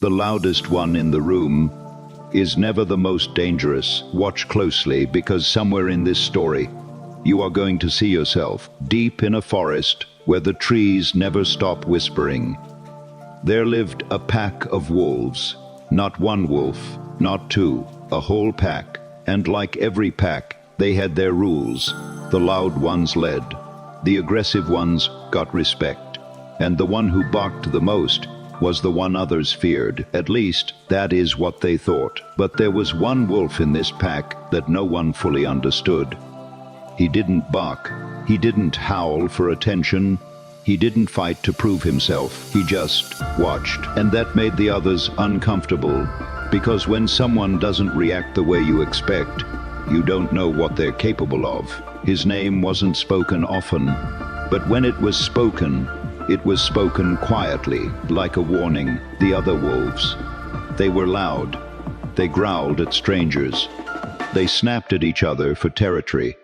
The loudest one in the room is never the most dangerous. Watch closely, because somewhere in this story, you are going to see yourself deep in a forest where the trees never stop whispering. There lived a pack of wolves, not one wolf, not two, a whole pack, and like every pack, they had their rules. The loud ones led, the aggressive ones got respect, and the one who barked the most was the one others feared. At least, that is what they thought. But there was one wolf in this pack that no one fully understood. He didn't bark, he didn't howl for attention, he didn't fight to prove himself, he just watched. And that made the others uncomfortable, because when someone doesn't react the way you expect, you don't know what they're capable of. His name wasn't spoken often, but when it was spoken quietly, like a warning. The other wolves, they were loud. They growled at strangers. They snapped at each other for territory.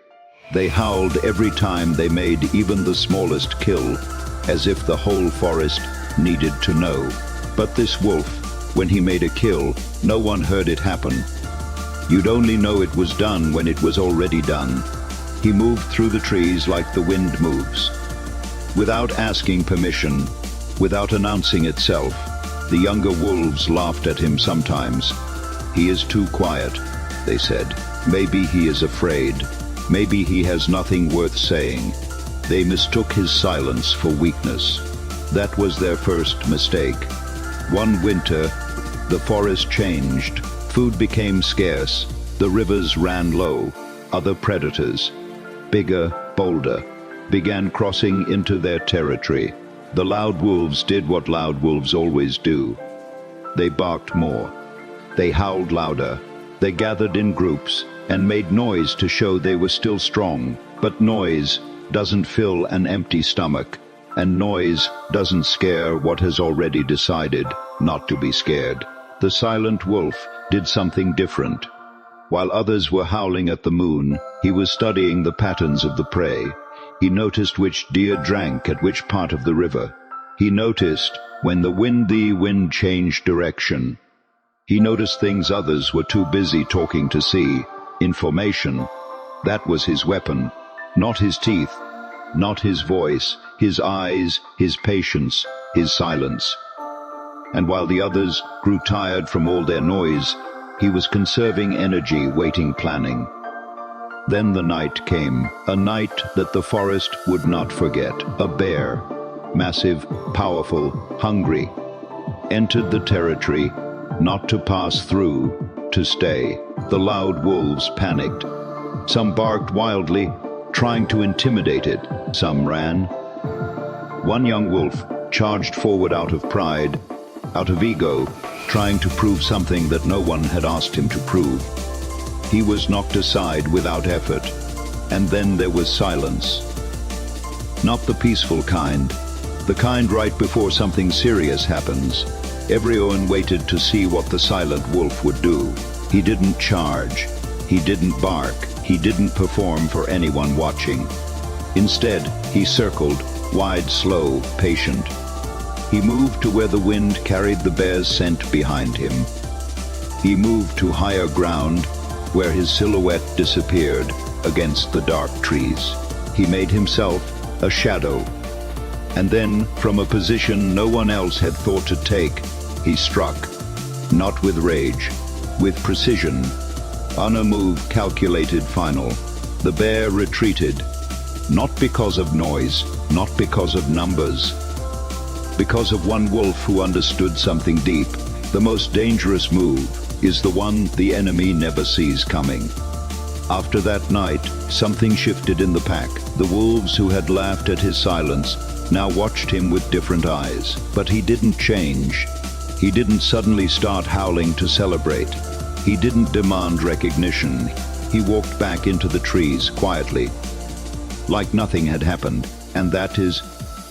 They howled every time they made even the smallest kill, as if the whole forest needed to know. But this wolf, when he made a kill, no one heard it happen. You'd only know it was done when it was already done. He moved through the trees like the wind moves. Without asking permission, without announcing itself, the younger wolves laughed at him sometimes. He is too quiet, they said. Maybe he is afraid. Maybe he has nothing worth saying. They mistook his silence for weakness. That was their first mistake. One winter, the forest changed. Food became scarce. The rivers ran low. Other predators, bigger, bolder, began crossing into their territory. The loud wolves did what loud wolves always do. They barked more. They howled louder. They gathered in groups and made noise to show they were still strong. But noise doesn't fill an empty stomach, and noise doesn't scare what has already decided not to be scared. The silent wolf did something different. While others were howling at the moon, he was studying the patterns of the prey. He noticed which deer drank at which part of the river. He noticed when the wind changed direction. He noticed things others were too busy talking to see. Information. That was his weapon. Not his teeth, not his voice, his eyes, his patience, his silence. And while the others grew tired from all their noise, he was conserving energy, waiting, planning. Then the night came, a night that the forest would not forget. A bear, massive, powerful, hungry, entered the territory, not to pass through, to stay. The loud wolves panicked. Some barked wildly, trying to intimidate it. Some ran. One young wolf charged forward out of pride, out of ego, trying to prove something that no one had asked him to prove. He was knocked aside without effort, and then there was silence. Not the peaceful kind, the kind right before something serious happens. Everyone waited to see what the silent wolf would do. He didn't charge, he didn't bark, he didn't perform for anyone watching. Instead, he circled, wide, slow, patient. He moved to where the wind carried the bear's scent behind him. He moved to higher ground, where his silhouette disappeared against the dark trees. He made himself a shadow. And then, from a position no one else had thought to take, he struck. Not with rage, with precision. On a move calculated, final. The bear retreated, not because of noise, not because of numbers, because of one wolf who understood something deep. The most dangerous move is the one the enemy never sees coming. After that night, something shifted in the pack. The wolves who had laughed at his silence now watched him with different eyes. But he didn't change. He didn't suddenly start howling to celebrate. He didn't demand recognition. He walked back into the trees quietly, like nothing had happened. And that is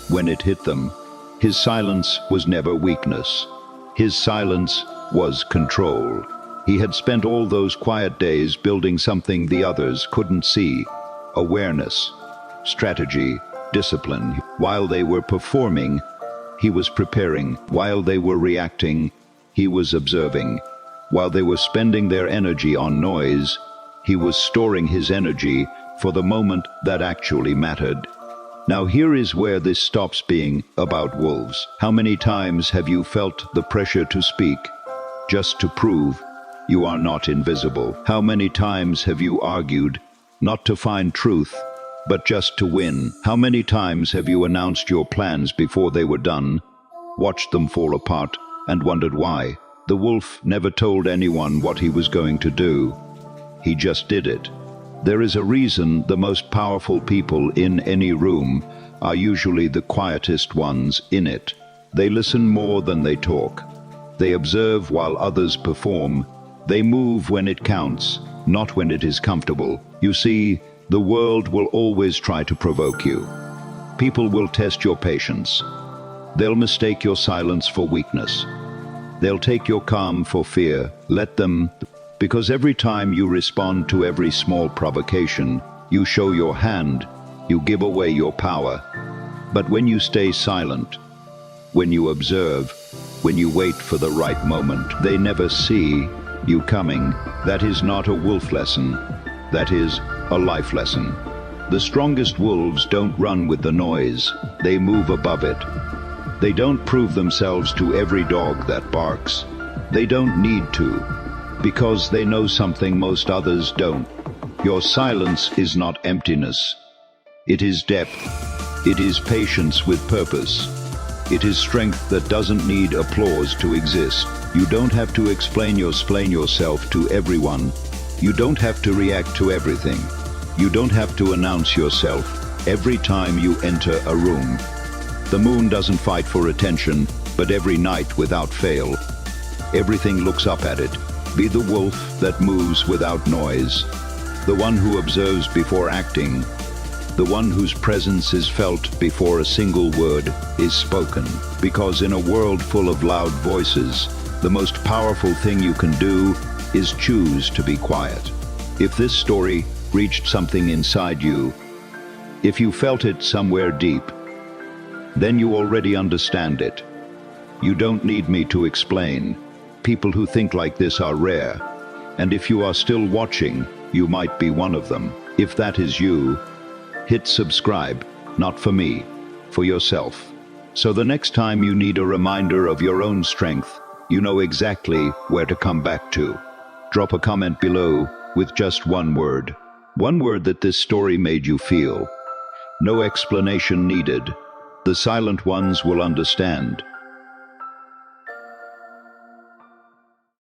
when it hit them. His silence was never weakness. His silence was control. He had spent all those quiet days building something the others couldn't see. Awareness, strategy, discipline. While they were performing, he was preparing. While they were reacting, He was observing. While they were spending their energy on noise, he was storing his energy for the moment that actually mattered. Now here is where this stops being about wolves. How many times have you felt the pressure to speak, just to prove you are not invisible? How many times have you argued, not to find truth, but just to win? How many times have you announced your plans before they were done, watched them fall apart, and wondered why? The wolf never told anyone what he was going to do. He just did it. There is a reason the most powerful people in any room are usually the quietest ones in it. They listen more than they talk. They observe while others perform. They move when it counts, not when it is comfortable. You see, the world will always try to provoke you. People will test your patience. They'll mistake your silence for weakness. They'll take your calm for fear. Let them, because every time you respond to every small provocation, you show your hand, you give away your power. But when you stay silent, when you observe, when you wait for the right moment, they never see you coming. That is not a wolf lesson. That is a life lesson. The strongest wolves don't run with the noise. They move above it. They don't prove themselves to every dog that barks. They don't need to, because they know something most others don't. Your silence is not emptiness. It is depth. It is patience with purpose. It is strength that doesn't need applause to exist. You don't have to explain yourself to everyone. You don't have to react to everything. You don't have to announce yourself every time you enter a room. The moon doesn't fight for attention, but every night without fail, everything looks up at it. Be the wolf that moves without noise, the one who observes before acting, the one whose presence is felt before a single word is spoken. Because in a world full of loud voices, the most powerful thing you can do is choose to be quiet. If this story reached something inside you, if you felt it somewhere deep, then you already understand it. You don't need me to explain. People who think like this are rare, and if you are still watching, you might be one of them. If that is you, hit subscribe, not for me, for yourself. So the next time you need a reminder of your own strength, you know exactly where to come back to. Drop a comment below with just one word that this story made you feel. No explanation needed. The silent ones will understand.